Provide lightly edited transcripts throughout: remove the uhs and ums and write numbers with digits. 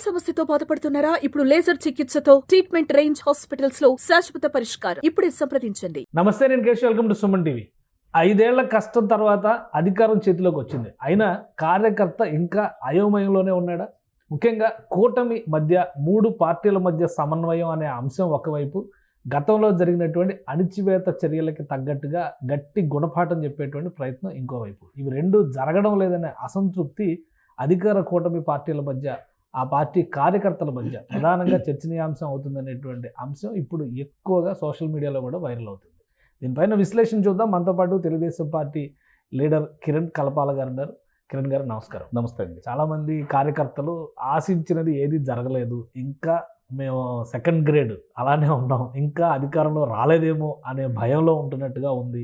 సమస్యతో బాధపడుతున్నారా? ఇప్పుడు లేజర్ చికిత్సతో ట్రీట్మెంట్ రేంజ్ హాస్పిటల్స్ లో శాశ్వత పరిష్కారం. ఇప్పుడే సంప్రదించండి. నమస్తే, నేను Keshav. Welcome to Suman TV. 5 ఏళ్ల కష్టం తర్వాత అధికారం చేతిలోకి వచ్చింది. అయినా కార్యకర్త ఇంకా అయోమయంలోనే ఉన్నాడా? ముఖ్యంగా కూటమి మధ్య 3 పార్టీల మధ్య సమన్వయం అనే అంశం ఒకవైపు, గతంలో జరిగినటువంటి అణిచివేత చర్యలకి తగ్గట్టుగా గట్టి గుణపాఠం చెప్పేటువంటి ప్రయత్నం ఇంకోవైపు. ఇవి రెండు జరగడం లేదనే అసంతృప్తి అధికార కూటమి పార్టీల మధ్య, ఆ పార్టీ కార్యకర్తల మధ్య ప్రధానంగా చర్చనీయాంశం అవుతుందనేటువంటి అంశం ఇప్పుడు ఎక్కువగా సోషల్ మీడియాలో కూడా వైరల్ అవుతుంది. దీనిపైన విశ్లేషణ చూద్దాం. మనతో పాటు తెలుగుదేశం పార్టీ లీడర్ కిరణ్ కలపాల గారు ఉన్నారు. కిరణ్ గారు నమస్కారం. నమస్తే అండి. చాలామంది కార్యకర్తలు ఆశించినది ఏది జరగలేదు, ఇంకా మేము సెకండ్ గ్రేడ్ అలానే ఉన్నాం, ఇంకా అధికారంలో రాలేదేమో అనే భయంలో ఉంటున్నట్టుగా ఉంది.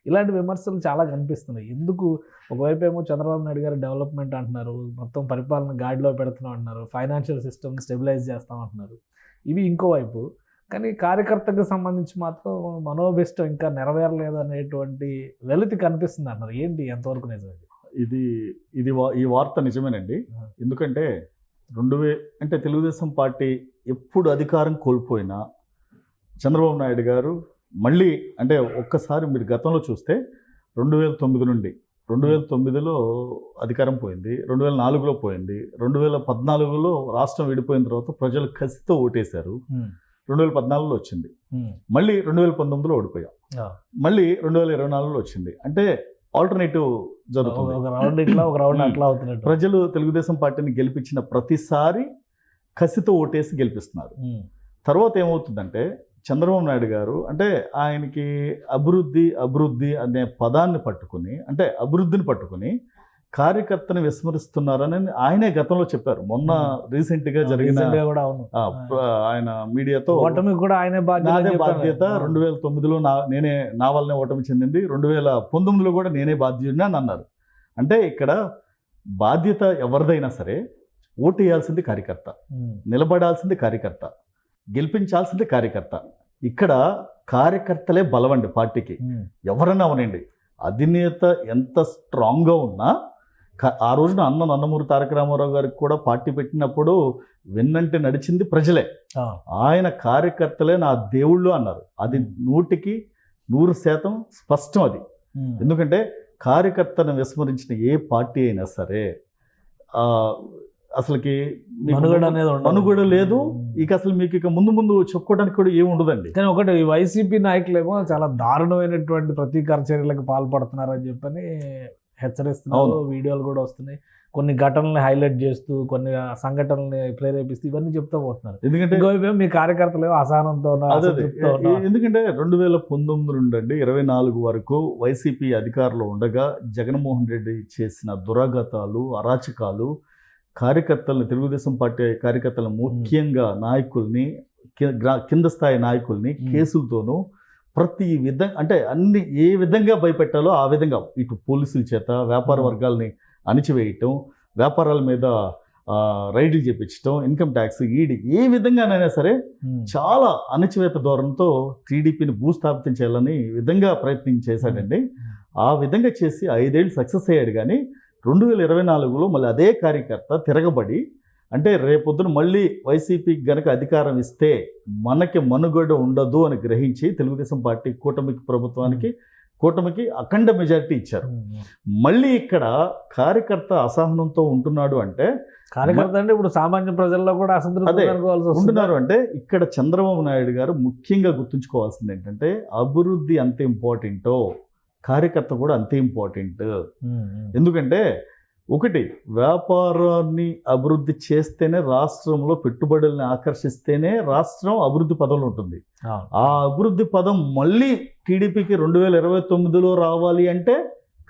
ఇలాంటి విమర్శలు చాలా కనిపిస్తున్నాయి. ఎందుకు? ఒకవైపు ఏమో చంద్రబాబు నాయుడు గారు డెవలప్మెంట్ అంటున్నారు, మొత్తం పరిపాలన గాడిలో పెడుతున్నాం అంటున్నారు, ఫైనాన్షియల్ సిస్టమ్ స్టెబిలైజ్ చేస్తాం అంటున్నారు. ఇవి ఇంకోవైపు. కానీ కార్యకర్తకు సంబంధించి మాత్రం మనోభిష్టం ఇంకా నెరవేరలేదు అనేటువంటి వెలితి కనిపిస్తుంది అంటున్నారు. ఏంటి, ఎంతవరకు నిజం? ఈ వార్త నిజమేనండి. ఎందుకంటే అంటే తెలుగుదేశం పార్టీ ఎప్పుడు అధికారం కోల్పోయినా చంద్రబాబు నాయుడు గారు మళ్ళీ, అంటే ఒక్కసారి మీరు గతంలో చూస్తే 2009 నుండి 2009లో అధికారం పోయింది, 2004లో పోయింది, 2014లో రాష్ట్రం విడిపోయిన తర్వాత ప్రజలు కసితో ఓటేశారు, 2014లో వచ్చింది, మళ్ళీ 2019లో ఓడిపోయాం, మళ్ళీ 2024లో వచ్చింది. అంటే ఆల్టర్నేటివ్ జరుగుతుంది. ప్రజలు తెలుగుదేశం పార్టీని గెలిపించిన ప్రతిసారి కసితో ఓటేసి గెలిపిస్తున్నారు. తర్వాత ఏమవుతుందంటే చంద్రబాబు నాయుడు గారు, అంటే ఆయనకి అభివృద్ధి అనే పదాన్ని పట్టుకుని, అంటే అభివృద్ధిని పట్టుకుని కార్యకర్తని విస్మరిస్తున్నారని ఆయనే గతంలో చెప్పారు. మొన్న రీసెంట్గా జరిగిన ఆయన మీడియాతో నాదే బాధ్యత, 2009లో నా వల్లనే ఓటమి చెందింది, 2019లో కూడా నేనే బాధ్యుడిని అని అన్నారు. అంటే ఇక్కడ బాధ్యత ఎవరిదైనా సరే ఓటు వేయాల్సింది కార్యకర్త, నిలబడాల్సింది కార్యకర్త, గెలిపించాల్సింది కార్యకర్త. ఇక్కడ కార్యకర్తలే బలవండి పార్టీకి. ఎవరన్నా అవనండి, అధినేత ఎంత స్ట్రాంగ్గా ఉన్నా, ఆ రోజున నందమూరి తారక రామారావు గారికి కూడా పార్టీ పెట్టినప్పుడు వెన్నంటే నడిచింది ప్రజలే. ఆయన కార్యకర్తలే నా దేవుళ్ళు అన్నారు. అది 100% స్పష్టం అది. ఎందుకంటే కార్యకర్తను విస్మరించిన ఏ పార్టీ అయినా సరే అసలుకి మనుగడ లేదు. ఇక అసలు మీకు ఇక ముందు చెప్పుకోవడానికి కూడా ఏమి ఉండదండి. కానీ ఒకటి, వైసీపీ నాయకులేమో చాలా దారుణమైనటువంటి ప్రతీకార చర్యలకు పాల్పడుతున్నారని చెప్పని హెచ్చరిస్తున్నారు. వీడియోలు కూడా వస్తున్నాయి, కొన్ని ఘటనల్ని హైలైట్ చేస్తూ, కొన్ని సంఘటనల్ని ప్రేరేపిస్తూ ఇవన్నీ చెప్తూ పోతున్నారు. ఎందుకంటే మీ కార్యకర్తలు అసహనంతో. ఎందుకంటే 2019 నుండి 24 వరకు వైసీపీ అధికారంలో ఉండగా జగన్మోహన్ రెడ్డి చేసిన దురాఘాతాలు, అరాచకాలు కార్యకర్తలను, తెలుగుదేశం పార్టీ కార్యకర్తలను, ముఖ్యంగా నాయకుల్ని, కింద స్థాయి నాయకుల్ని కేసులతోనూ ప్రతి విధంగా, అంటే అన్ని ఏ విధంగా భయపెట్టాలో ఆ విధంగా, ఇటు పోలీసుల చేత వ్యాపార వర్గాల్ని అణిచివేయటం, వ్యాపారాల మీద రైడ్లు చేపించడం, ఇన్కమ్ ట్యాక్స్, ఈడీ, ఏ విధంగానైనా సరే చాలా అణచివేత ధోరణితో టీడీపీని భూస్థాపితం చేయాలని విధంగా ప్రయత్నం చేశాడండి. ఆ విధంగా చేసి 5 ఏళ్ళు సక్సెస్ అయ్యాడు. కానీ 2024లో మళ్ళీ అదే కార్యకర్త తిరగబడి, అంటే రేపొద్దున మళ్ళీ వైసీపీకి గనక అధికారం ఇస్తే మనకి మనుగడ ఉండదు అని గ్రహించి తెలుగుదేశం పార్టీ కూటమికి అఖండ మెజారిటీ ఇచ్చారు. మళ్ళీ ఇక్కడ కార్యకర్త అసహనంతో ఉంటున్నాడు. అంటే కార్యకర్త అంటే ఇప్పుడు సామాన్య ప్రజల్లో కూడా అసంతృప్తి ఉంటున్నారు. అంటే ఇక్కడ చంద్రబాబు నాయుడు గారు ముఖ్యంగా గుర్తుంచుకోవాల్సింది ఏంటంటే, అభివృద్ధి అంత ఇంపార్టెంటో కార్యకర్త కూడా అంతే ఇంపార్టెంట్. ఎందుకంటే ఒకటి, వ్యాపారాన్ని అభివృద్ధి చేస్తేనే, రాష్ట్రంలో పెట్టుబడుల్ని ఆకర్షిస్తేనే రాష్ట్రం అభివృద్ధి పదంలో ఉంటుంది. ఆ అభివృద్ధి పదం మళ్ళీ టీడీపీకి 2029లో రావాలి అంటే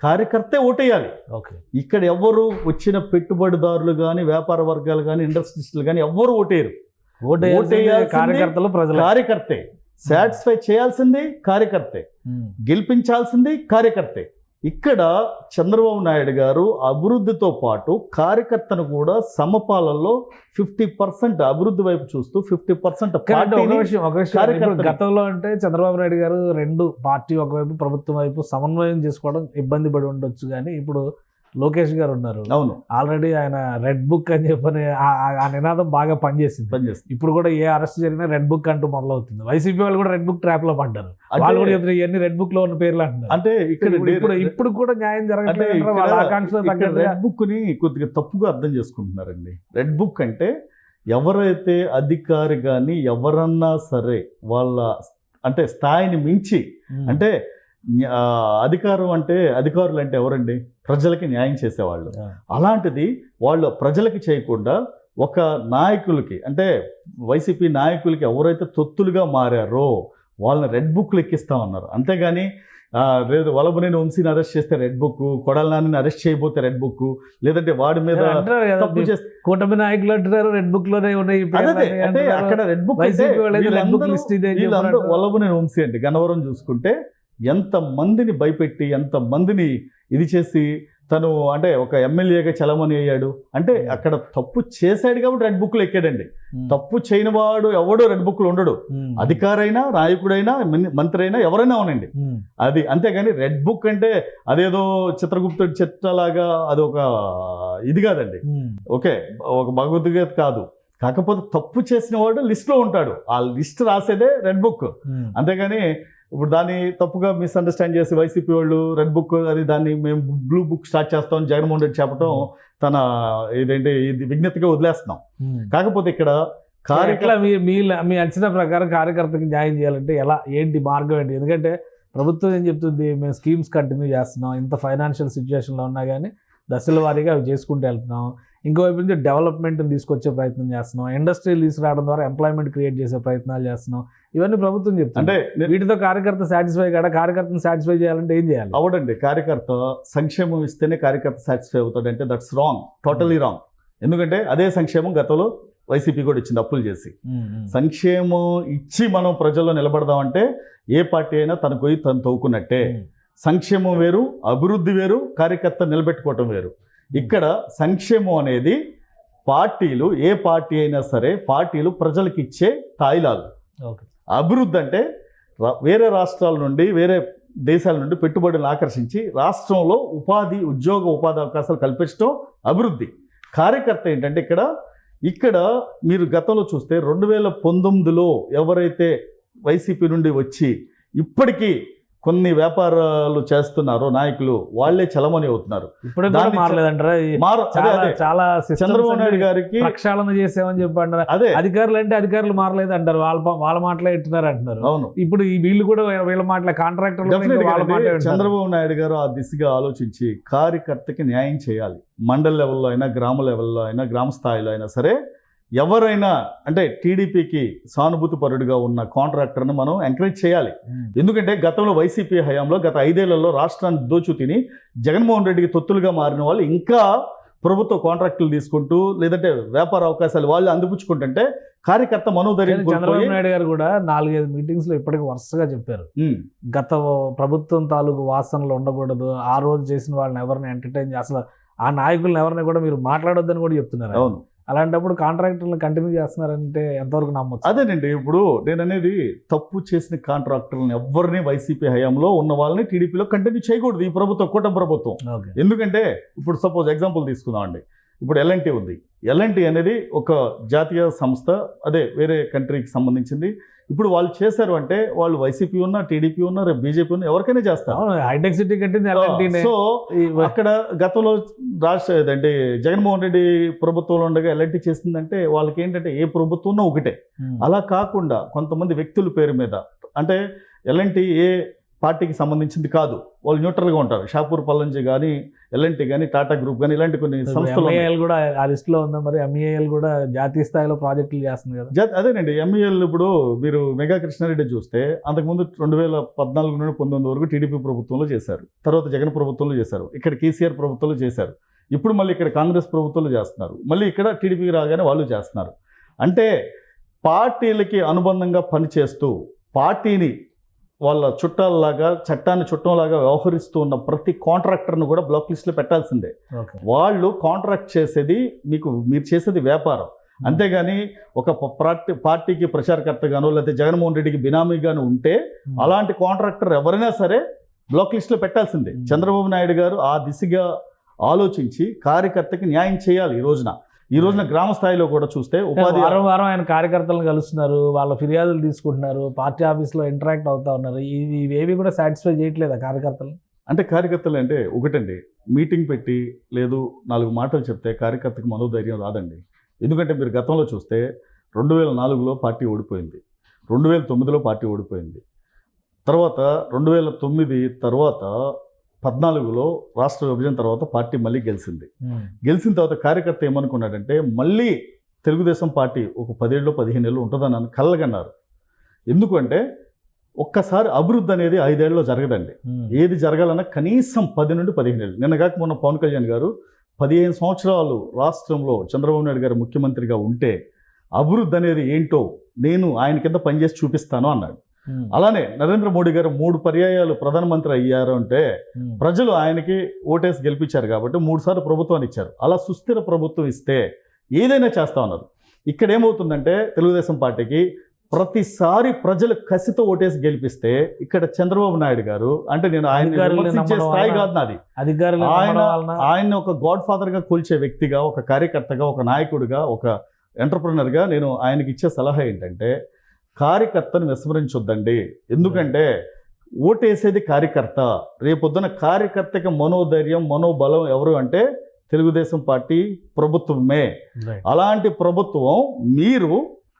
కార్యకర్తే ఓటేయాలి. ఇక్కడ ఎవరు వచ్చిన పెట్టుబడిదారులు కానీ, వ్యాపార వర్గాలు కానీ, ఇండస్ట్రీస్టులు కానీ ఎవ్వరు ఓటేయరు. కార్యకర్తే. సాటిస్ఫై చేయాల్సింది కార్యకర్తే, గెలిపించాల్సింది కార్యకర్తే. ఇక్కడ చంద్రబాబు నాయుడు గారు అభివృద్ధితో పాటు కార్యకర్తను కూడా సమపాలనలో 50% అభివృద్ధి వైపు చూస్తూ 50% గతంలో అంటే చంద్రబాబు నాయుడు గారు 2 పార్టీ ఒకవైపు ప్రభుత్వం వైపు సమన్వయం చేసుకోవడం ఇబ్బంది పడి ఉండొచ్చు. కానీ ఇప్పుడు లోకేష్ గారు ఉన్నారు. అవును, ఆల్రెడీ ఆయన రెడ్ బుక్ అని చెప్పని ఆ నినాదం బాగా పనిచేసింది. పనిచేస్తుంది. ఇప్పుడు కూడా ఏ అరెస్ట్ జరిగినా రెడ్ బుక్ అంటూ మొదలవుతుంది. వైసీపీ వాళ్ళు కూడా రెడ్ బుక్ ట్రాప్ లో పడ్డారు. వాళ్ళు కూడా చెప్తారు ఇవన్నీ రెడ్ బుక్ లో ఉన్న పేర్లు అంటున్నారు. అంటే ఇప్పుడు కూడా న్యాయం జరగట్లేదు. వాళ్ళ ఆకాంక్షలు తగ్గట్టుగా రెడ్ బుక్ ని కొద్దిగా తప్పుగా అర్థం చేసుకుంటున్నారండి. రెడ్ బుక్ అంటే ఎవరైతే అధికారి కానీ ఎవరన్నా సరే వాళ్ళ అంటే స్థాయిని మించి, అంటే అధికారం అంటే అధికారులు అంటే ఎవరండి? ప్రజలకి న్యాయం చేసేవాళ్ళు. అలాంటిది వాళ్ళు ప్రజలకి చేయకుండా ఒక నాయకులకి, అంటే వైసీపీ నాయకులకి ఎవరైతే తొత్తులుగా మారారో వాళ్ళని రెడ్ బుక్లు ఎక్కిస్తామన్నారు. అంతేగాని లేదు వల్లభనేని వంశీని అరెస్ట్ చేస్తే రెడ్ బుక్, కొడాలి నానిని అరెస్ట్ చేయబోతే రెడ్ బుక్, లేదంటే వాడి మీద తప్పు చేస్తే కూటమి నాయకులు అంటున్నారు రెడ్ బుక్ లోనే ఉన్నాయి. అంటే అక్కడ రెడ్ బుక్ వల్లభనేని వంశీ అండి. గన్నవరం చూసుకుంటే ఎంత మందిని భయపెట్టి, ఎంత మందిని ఇది చేసి తను అంటే ఒక ఎమ్మెల్యేగా చలమని అయ్యాడు. అంటే అక్కడ తప్పు చేశాడు కాబట్టి రెడ్ బుక్లు ఎక్కాడండి. తప్పు చేయని వాడు ఎవడో రెడ్ బుక్లు ఉండడు. అధికారైనా, నాయకుడైనా, మంత్రి అయినా, ఎవరైనా ఉనండి. అది అంతేగాని రెడ్ బుక్ అంటే అదేదో చిత్రగుప్తుడి చిత్రలాగా అది ఒక ఇది కాదండి. ఓకే, ఒక భగవద్గీత కాదు. కాకపోతే తప్పు చేసిన వాడు లిస్ట్లో ఉంటాడు. ఆ లిస్ట్ రాసేదే రెడ్ బుక్. అంతేగాని ఇప్పుడు దాన్ని తప్పుగా మిస్అండర్స్టాండ్ చేసి వైసీపీ వాళ్ళు రెడ్ బుక్ అది దాన్ని మేము బ్లూ బుక్ స్టార్ట్ చేస్తామని జగన్మోహన్ రెడ్డి చెప్పడం తన ఇదేంటి ఇది విజ్ఞతగా వదిలేస్తున్నాం. కాకపోతే ఇక్కడ మీ అంచనా ప్రకారం కార్యకర్తకి న్యాయం చేయాలంటే ఎలా, ఏంటి మార్గం ఏంటి? ఎందుకంటే ప్రభుత్వం ఏం చెప్తుంది, మేము స్కీమ్స్ కంటిన్యూ చేస్తున్నాం, ఇంత ఫైనాన్షియల్ సిచ్యువేషన్లో ఉన్నా కానీ దశల వారీగా అవి చేసుకుంటూ వెళ్తున్నాం. ఇంకోవైపు నుంచి డెవలప్మెంట్ని తీసుకొచ్చే ప్రయత్నం చేస్తున్నాం, ఇండస్ట్రీలు తీసుకురావడం ద్వారా ఎంప్లాయ్మెంట్ క్రియేట్ చేసే ప్రయత్నాలు చేస్తున్నాం. ఇవన్నీ ప్రభుత్వం చెప్తుంది. అంటే వీటితో కార్యకర్త సాటిస్ఫై కాడా? కార్యకర్తను సాటిస్ఫై చేయాలంటే ఏం చేయాలి? అవడండి, కార్యకర్త సంక్షేమం ఇస్తేనే కార్యకర్త సాటిస్ఫై అవుతాడంటే దట్స్ రాంగ్, టోటలీ రాంగ్. ఎందుకంటే అదే సంక్షేమం గతంలో వైసీపీ కూడా ఇచ్చింది అప్పులు చేసి. సంక్షేమం ఇచ్చి మనం ప్రజల్లో నిలబడదామంటే ఏ పార్టీ అయినా తన కొయ్యి తను తవ్వుకున్నట్టే. సంక్షేమం వేరు, అభివృద్ధి వేరు, కార్యకర్త నిలబెట్టుకోవటం వేరు. ఇక్కడ సంక్షేమం అనేది పార్టీలు, ఏ పార్టీ అయినా సరే పార్టీలు ప్రజలకు ఇచ్చే తాయిలాలు. అభివృద్ధి అంటే వేరే రాష్ట్రాల నుండి, వేరే దేశాల నుండి పెట్టుబడులను ఆకర్షించి రాష్ట్రంలో ఉపాధి అవకాశాలు కల్పించడం అభివృద్ధి. కార్యకర్త ఏంటంటే ఇక్కడ మీరు గతంలో చూస్తే 2019లో ఎవరైతే వైసీపీ నుండి వచ్చి ఇప్పటికీ కొన్ని వ్యాపారాలు చేస్తున్నారో నాయకులు వాళ్ళే చలమని అవుతున్నారు. ఇప్పుడు చాలా చంద్రబాబు నాయుడు గారికి ప్రక్షాళన చేసామని చెప్పి అంటారు. అదే అధికారులు అంటే అధికారులు మారలేదు అంటారు, వాళ్ళ మాటలే ఇట్టున్నారు అంటున్నారు. అవును, ఇప్పుడు వీళ్ళు కూడా వీళ్ళ మాటలే, కాంట్రాక్టర్లు. చంద్రబాబు నాయుడు గారు ఆ దిశగా ఆలోచించి కార్యకర్తకి న్యాయం చేయాలి. మండల లెవెల్లో అయినా, గ్రామ లెవెల్లో అయినా, గ్రామ స్థాయిలో అయినా సరే ఎవరైనా అంటే టీడీపీకి సానుభూతి పరుడుగా ఉన్న కాంట్రాక్టర్ని మనం ఎంకరేజ్ చేయాలి. ఎందుకంటే గతంలో వైసీపీ హయాంలో గత 5 ఏళ్లలో రాష్ట్రాన్ని దోచు తిని జగన్మోహన్ రెడ్డికి తొత్తులుగా మారిన వాళ్ళు ఇంకా ప్రభుత్వ కాంట్రాక్టులు తీసుకుంటూ, లేదంటే వ్యాపార అవకాశాలు వాళ్ళు అందిపుచ్చుకుంటుంటే కార్యకర్త మనోధైర్యం. చంద్రబాబు నాయుడు గారు కూడా 4-5 మీటింగ్స్ లో ఇప్పటికీ వరుసగా చెప్పారు, గత ప్రభుత్వం తాలూకు వాసనలు ఉండకూడదు, ఆ రోజు చేసిన వాళ్ళని ఎవరిని ఎంటర్టైన్ అసలు ఆ నాయకులను ఎవరిని కూడా మీరు మాట్లాడొద్దని కూడా చెప్తున్నారు. అవును, అలాంటప్పుడు కాంట్రాక్టర్లను కంటిన్యూ చేస్తున్నారంటే ఎంతవరకు నమ్మొచ్చు? అదేనండి, ఇప్పుడు నేను అనేది తప్పు చేసిన కాంట్రాక్టర్లను ఎవరిని వైసీపీ హయాంలో ఉన్న వాళ్ళని టీడీపీలో కంటిన్యూ చేయకూడదు ఈ ప్రభుత్వం, కూటమి ప్రభుత్వం. ఎందుకంటే ఇప్పుడు సపోజ్ ఎగ్జాంపుల్ తీసుకుందామండి, ఇప్పుడు ఎల్ఎన్టీ ఉంది. ఎల్ఎన్టీ అనేది ఒక జాతీయ సంస్థ, అదే వేరే కంట్రీకి సంబంధించింది. ఇప్పుడు వాళ్ళు చేశారు అంటే వాళ్ళు వైసీపీ ఉన్నా, టీడీపీ ఉన్నా, రేపు బీజేపీ ఉన్నా ఎవరికైనా చేస్తారు. హైటెక్ సిటీ కట్టింది. సో అక్కడ గతంలో అంటే జగన్మోహన్ రెడ్డి ప్రభుత్వంలో ఉండగా ఎల్ఎన్టీ చేసిందంటే వాళ్ళకి ఏంటంటే ఏ ప్రభుత్వం ఉన్నా ఒకటే. అలా కాకుండా కొంతమంది వ్యక్తుల పేరు మీద, అంటే ఎల్ఎన్టీ ఏ పార్టీకి సంబంధించింది కాదు, వాళ్ళు న్యూట్రల్గా ఉంటారు. షాపూర్ పల్లంజీ కానీ, ఎల్ఎన్టీ కానీ, టాటా గ్రూప్ కానీ, ఇలాంటి కొన్ని సంస్థలు కూడా ఆ లిస్టులో ఉందా? మరి ఎంఈఏఎల్ కూడా జాతీయ స్థాయిలో ప్రాజెక్టులు చేస్తుంది కదా. అదేనండి, ఎంఈఏఎల్ ఇప్పుడు మీరు మెగా కృష్ణారెడ్డి చూస్తే అంతకుముందు 2014 నుండి 19 వరకు టీడీపీ ప్రభుత్వంలో చేశారు, తర్వాత జగన్ ప్రభుత్వంలో చేశారు, ఇక్కడ కేసీఆర్ ప్రభుత్వంలో చేశారు, ఇప్పుడు మళ్ళీ ఇక్కడ కాంగ్రెస్ ప్రభుత్వంలో చేస్తున్నారు, మళ్ళీ ఇక్కడ టీడీపీకి రాగానే వాళ్ళు చేస్తున్నారు. అంటే పార్టీలకి అనుబంధంగా పనిచేస్తూ పార్టీని వాళ్ళ చుట్టాలలాగా, చట్టాన్ని చుట్టంలాగా వ్యవహరిస్తూ ఉన్న ప్రతి కాంట్రాక్టర్ను కూడా బ్లాక్ లిస్ట్లో పెట్టాల్సిందే. వాళ్ళు కాంట్రాక్ట్ చేసేది మీరు చేసేది వ్యాపారం, అంతేగాని ఒక పార్టీకి ప్రచారకర్తగానో లేకపోతే జగన్మోహన్ రెడ్డికి బినామీగాను ఉంటే అలాంటి కాంట్రాక్టర్ ఎవరైనా సరే బ్లాక్ లిస్ట్లో పెట్టాల్సిందే. చంద్రబాబు నాయుడు గారు ఆ దిశగా ఆలోచించి కార్యకర్తకి న్యాయం చేయాలి. ఈ రోజున గ్రామ స్థాయిలో కూడా చూస్తే ఉపాధి వారం వారం ఆయన కార్యకర్తలను కలుస్తున్నారు, వాళ్ళ ఫిర్యాదులు తీసుకుంటున్నారు, పార్టీ ఆఫీస్లో ఇంటరాక్ట్ అవుతా ఉన్నారు. ఇవేవి కూడా సాటిస్ఫై చేయట్లేదు కార్యకర్తలు. అంటే కార్యకర్తలు అంటే ఒకటండి, మీటింగ్ పెట్టి లేదు 4 మాటలు చెప్తే కార్యకర్తకు మనోధైర్యం రాదండి. ఎందుకంటే మీరు గతంలో చూస్తే 2004లో పార్టీ ఓడిపోయింది, 2009లో పార్టీ ఓడిపోయింది, తర్వాత 2009 తర్వాత 14లో రాష్ట్ర విభజన తర్వాత పార్టీ మళ్ళీ గెలిచింది. గెలిచిన తర్వాత కార్యకర్త ఏమనుకున్నాడంటే మళ్ళీ తెలుగుదేశం పార్టీ ఒక 10 ఏళ్ళు 15 ఏళ్ళు ఉంటుందని కళ్ళగన్నారు. ఎందుకంటే ఒక్కసారి అభివృద్ధి అనేది 5 ఏళ్ళలో జరగదండి. ఏది జరగాలన్నా కనీసం 10 నుండి 15 ఏళ్ళు. నిన్న కాక మొన్న పవన్ కళ్యాణ్ గారు 15 సంవత్సరాలు రాష్ట్రంలో చంద్రబాబు నాయుడు గారు ముఖ్యమంత్రిగా ఉంటే అభివృద్ధి అనేది ఏంటో నేను ఆయన కింద పనిచేసి చూపిస్తాను అన్నాడు. అలానే నరేంద్ర మోడీ గారు 3 పర్యాయాలు ప్రధానమంత్రి అయ్యారు అంటే ప్రజలు ఆయనకి ఓటేసి గెలిపించారు కాబట్టి 3 సార్లు ప్రభుత్వాన్ని ఇచ్చారు. అలా సుస్థిర ప్రభుత్వం ఇస్తే ఏదైనా చేస్తా ఉన్నారు. ఇక్కడ ఏమవుతుందంటే తెలుగుదేశం పార్టీకి ప్రతిసారి ప్రజలు కసితో ఓటేసి గెలిపిస్తే ఇక్కడ చంద్రబాబు నాయుడు గారు అంటే నేను ఆయన స్థాయి కాదు నాది, ఆయన ఒక గాడ్ ఫాదర్ గా కొలిచే వ్యక్తిగా, ఒక కార్యకర్తగా, ఒక నాయకుడిగా, ఒక ఎంటర్ప్రినర్గా నేను ఆయనకి ఇచ్చే సలహా ఏంటంటే కార్యకర్తను విస్మరించొద్దండి. ఎందుకంటే ఓటేసేది కార్యకర్త. రేపొద్దున కార్యకర్తకి మనోధైర్యం మనోబలం ఎవరు అంటే తెలుగుదేశం పార్టీ ప్రభుత్వమే. అలాంటి ప్రభుత్వం మీరు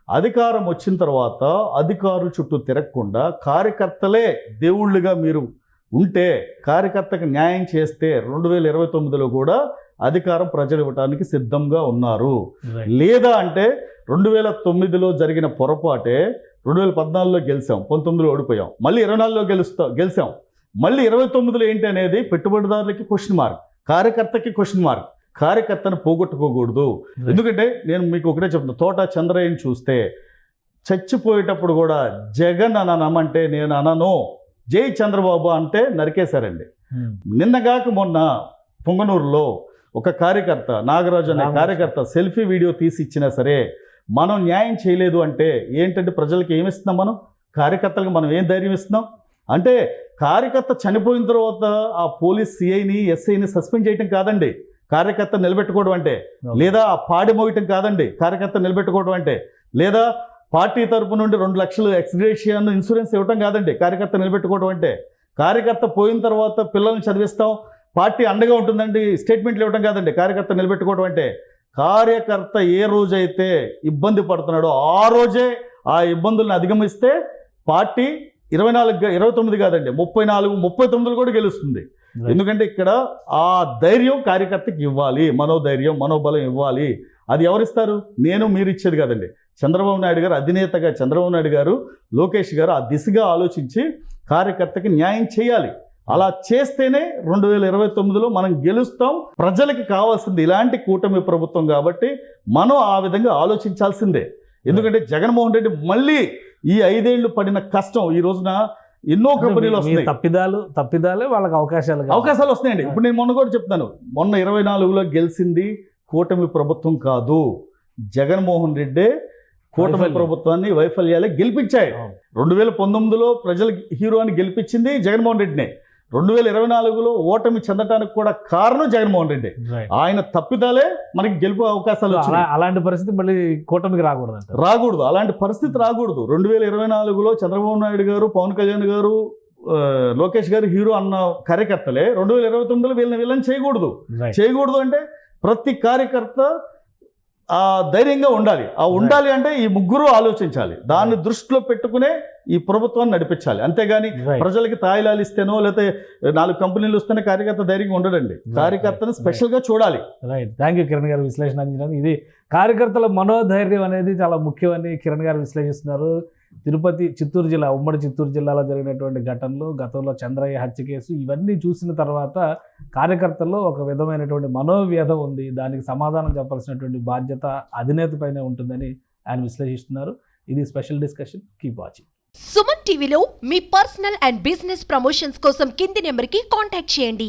అధికారం వచ్చిన తర్వాత అధికారుల చుట్టూ తిరగకుండా కార్యకర్తలే దేవుళ్ళుగా మీరు ఉంటే కార్యకర్తకు న్యాయం చేస్తే 2029లో కూడా అధికారం ప్రజలు ఇవ్వడానికి సిద్ధంగా ఉన్నారు. లేదా అంటే 2009లో జరిగిన పొరపాటే 2014లో గెలిచాం, 19లో ఓడిపోయాం, మళ్ళీ 24లో గెలిచాం, మళ్ళీ 29లో ఏంటి అనేది పెట్టుబడిదారులకి క్వశ్చన్ మార్క్, కార్యకర్తకి క్వశ్చన్ మార్క్. కార్యకర్తను పోగొట్టుకోకూడదు. ఎందుకంటే నేను మీకు ఒకటే చెప్తున్నా, తోట చంద్రయ్యని చూస్తే చచ్చిపోయేటప్పుడు కూడా జగన్ అనమంటే నేను అనను, జై చంద్రబాబు అంటే నరికేశారండి. నిన్నగాక మొన్న పొంగనూరులో ఒక కార్యకర్త నాగరాజు అనే కార్యకర్త సెల్ఫీ వీడియో తీసి ఇచ్చినా సరే మనం న్యాయం చేయలేదు అంటే ఏంటంటే ప్రజలకు ఏమిస్తున్నాం, మనం కార్యకర్తలకు మనం ఏం ధైర్యం ఇస్తున్నాం అంటే కార్యకర్త చనిపోయిన తర్వాత ఆ పోలీస్ సిఐని ఎస్ఐని సస్పెండ్ చేయటం కాదండి కార్యకర్త నిలబెట్టుకోవడం అంటే, లేదా ఆ పాడి మోయటం కాదండి కార్యకర్త నిలబెట్టుకోవడం అంటే, లేదా పార్టీ తరపు నుండి 2 లక్షలు ఎక్స్గ్రేషియన్ ఇన్సూరెన్స్ ఇవ్వటం కాదండి కార్యకర్త నిలబెట్టుకోవడం అంటే. కార్యకర్త పోయిన తర్వాత పిల్లల్ని చదివిస్తాం, పార్టీ అండగా ఉంటుందండి స్టేట్మెంట్లు ఇవ్వటం కాదండి కార్యకర్త నిలబెట్టుకోవడం అంటే. కార్యకర్త ఏ రోజైతే ఇబ్బంది పడుతున్నాడో ఆ రోజే ఆ ఇబ్బందులను అధిగమిస్తే పార్టీ 29 కాదండి 34, 39 కూడా గెలుస్తుంది. ఎందుకంటే ఇక్కడ ఆ ధైర్యం కార్యకర్తకి ఇవ్వాలి, మనోధైర్యం మనోబలం ఇవ్వాలి. అది ఎవరిస్తారు? నేను మీరు ఇచ్చేది కాదండి. చంద్రబాబు నాయుడు గారు అధినేతగా చంద్రబాబు నాయుడు గారు, లోకేష్ గారు ఆ దిశగా ఆలోచించి కార్యకర్తకి న్యాయం చేయాలి. అలా చేస్తేనే 2029లో మనం గెలుస్తాం. ప్రజలకి కావాల్సింది ఇలాంటి కూటమి ప్రభుత్వం కాబట్టి మనం ఆ విధంగా ఆలోచించాల్సిందే. ఎందుకంటే జగన్మోహన్ రెడ్డి మళ్ళీ ఈ 5 ఏళ్ళు పడిన కష్టం ఈ రోజున ఎన్నో కంపెనీలు వస్తాయి, తప్పిదాలే వాళ్ళకి అవకాశాలు వస్తున్నాయండి. ఇప్పుడు నేను మొన్న కూడా చెప్తాను, మొన్న 24లో గెలిచింది కూటమి ప్రభుత్వం కాదు, జగన్మోహన్ రెడ్డే కూటమి ప్రభుత్వాన్ని వైఫల్యాలే గెలిపించాయి. 2019లో ప్రజలు హీరో అని గెలిపించింది జగన్మోహన్ రెడ్డినే. 2024లో ఓటమి చెందటానికి కూడా కారణం జగన్మోహన్ రెడ్డి. ఆయన తప్పిదాలే మనకి గెలుపు అవకాశాలు వచ్చినాయి. అలాంటి పరిస్థితి మళ్ళీ కూటమికి రాకూడదు. అలాంటి పరిస్థితి రాకూడదు. 2024లో చంద్రబాబు నాయుడు గారు, పవన్ కళ్యాణ్ గారు, లోకేష్ గారు హీరో అన్న కార్యకర్తలే 2029లో వీళ్ళని చేయకూడదు అంటే ప్రతి కార్యకర్త ఆ ధైర్యంగా ఉండాలి. ఆ ఉండాలి అంటే ఈ ముగ్గురు ఆలోచించాలి, దాన్ని దృష్టిలో పెట్టుకునే ఈ ప్రభుత్వాన్ని నడిపించాలి. అంతేగాని ప్రజలకి తాయిలాలు ఇస్తేనో లేకపోతే 4 కంపెనీలు వస్తేనే కార్యకర్త ధైర్యంగా ఉండడండి. కార్యకర్తను స్పెషల్గా చూడాలి. రైట్, థ్యాంక్ యూ కిరణ్ గారు విశ్లేషణ అందించడానికి. ఇది కార్యకర్తల మనోధైర్యం అనేది చాలా ముఖ్యమని కిరణ్ గారు విశ్లేషిస్తున్నారు. చిత్తూరు జిల్లా, ఉమ్మడి చిత్తూరు జిల్లాలో జరిగినటువంటి ఘటనలు, గతంలో చంద్రయ్య హత్య కేసు, ఇవన్నీ చూసిన తర్వాత కార్యకర్తల్లో ఒక విధమైనటువంటి మనోవ్యధ ఉంది. దానికి సమాధానం చెప్పాల్సినటువంటి బాధ్యత అధినేత పైనే ఉంటుందని ఆయన విశ్లేషిస్తున్నారు. ఇది special discussion. Keep watching. Suman టీవీలో మీ పర్సనల్ అండ్ బిజినెస్ ప్రమోషన్స్ కోసం కింది నెంబర్కి కాంటాక్ట్ చేయండి.